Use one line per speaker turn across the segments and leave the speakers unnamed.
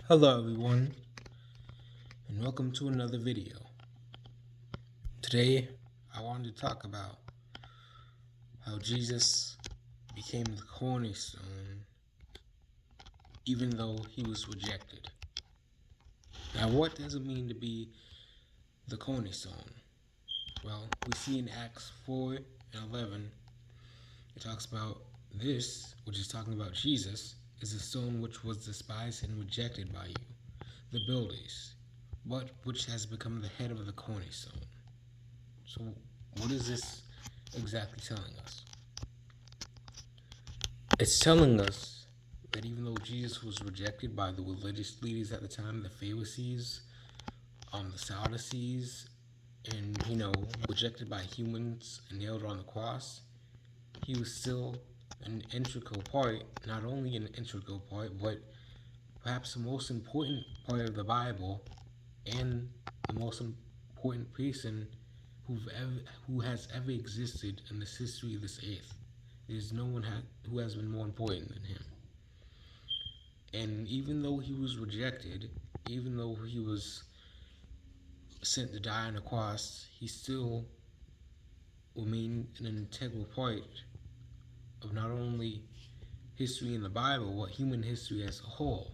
Hello everyone, and welcome to another video. Today, I wanted to talk about how Jesus became the cornerstone even though he was rejected. Now, what does it mean to be the cornerstone? Well, we see in Acts 4 and 11, it talks about this, which is talking about Jesus, is a stone which was despised and rejected by you, the builders, but which has become the head of the cornerstone. So, what is this exactly telling us? It's telling us that even though Jesus was rejected by the religious leaders at the time, the Pharisees, the Sadducees, and rejected by humans and nailed on the cross, he was still an integral part, not only an integral part, but perhaps the most important part of the Bible and the most important person who has ever existed in the history of this earth. There's no one who has been more important than him. And even though he was rejected, even though he was sent to die on a cross, he still remained an integral part of not only history in the Bible, but human history as a whole.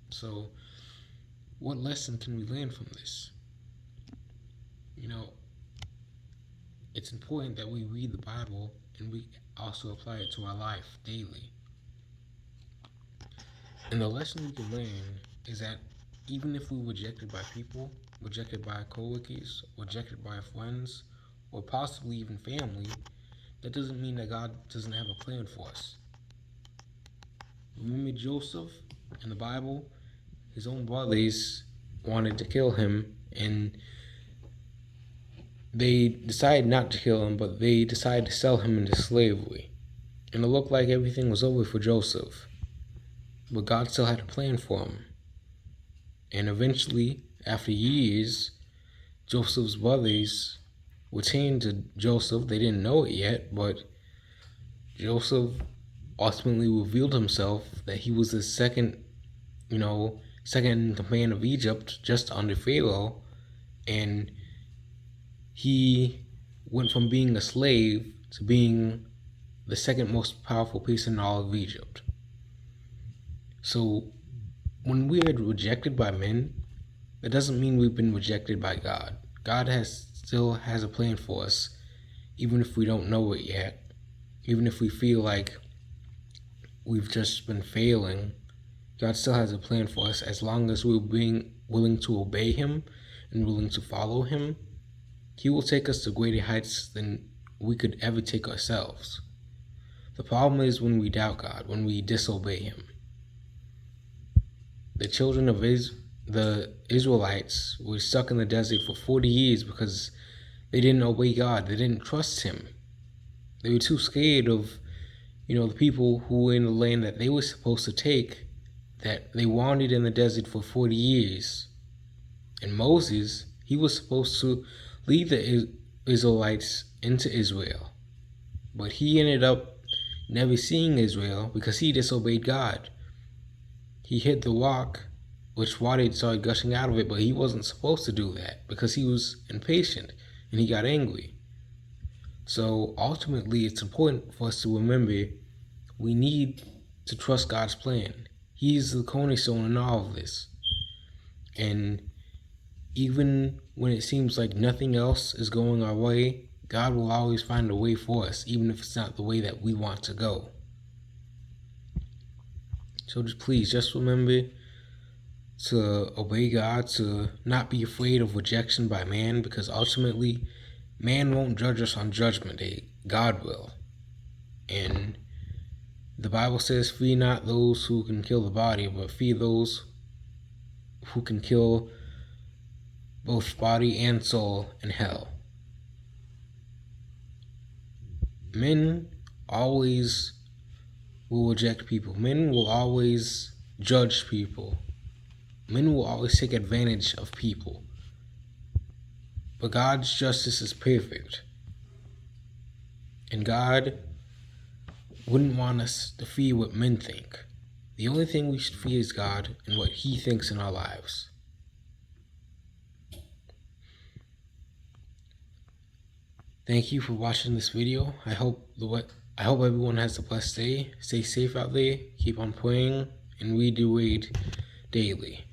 So, what lesson can we learn from this? It's important that we read the Bible and we also apply it to our life daily. And the lesson we can learn is that even if we're rejected by people, rejected by coworkers, rejected by friends, or possibly even family, that doesn't mean that God doesn't have a plan for us. Remember Joseph in the Bible? His own brothers wanted to kill him, and they decided not to kill him, but they decided to sell him into slavery. And it looked like everything was over for Joseph. But God still had a plan for him. And eventually, after years, Joseph's brothers returned to Joseph. They didn't know it yet, but Joseph ultimately revealed himself that he was the second in command of Egypt, just under Pharaoh. And he went from being a slave to being the second most powerful person in all of Egypt. So, when we are rejected by men, that doesn't mean we've been rejected by God. God still has a plan for us, even if we don't know it yet, even if we feel like we've just been failing. God still has a plan for us as long as we're being willing to obey Him and willing to follow Him. He will take us to greater heights than we could ever take ourselves. The problem is when we doubt God, when we disobey Him. The children of the Israelites were stuck in the desert for 40 years because they didn't obey God. They didn't trust Him. They were too scared of, the people who were in the land that they were supposed to take, that they wandered in the desert for 40 years. And Moses, he was supposed to lead the Israelites into Israel. But he ended up never seeing Israel because he disobeyed God. He hit the rock, which water started gushing out of it, but he wasn't supposed to do that because he was impatient and he got angry. So ultimately, it's important for us to remember we need to trust God's plan. He's the cornerstone in all of this. And even when it seems like nothing else is going our way, God will always find a way for us, even if it's not the way that we want to go. So just remember to obey God, to not be afraid of rejection by man, because ultimately, man won't judge us on Judgment Day. God will. And the Bible says, fear not those who can kill the body, but fear those who can kill both body and soul in hell. Men always will reject people. Men will always judge people. Men will always take advantage of people. But God's justice is perfect. And God wouldn't want us to fear what men think. The only thing we should fear is God and what He thinks in our lives. Thank you for watching this video. I hope everyone has a blessed day. Stay safe out there. Keep on praying and read your word daily.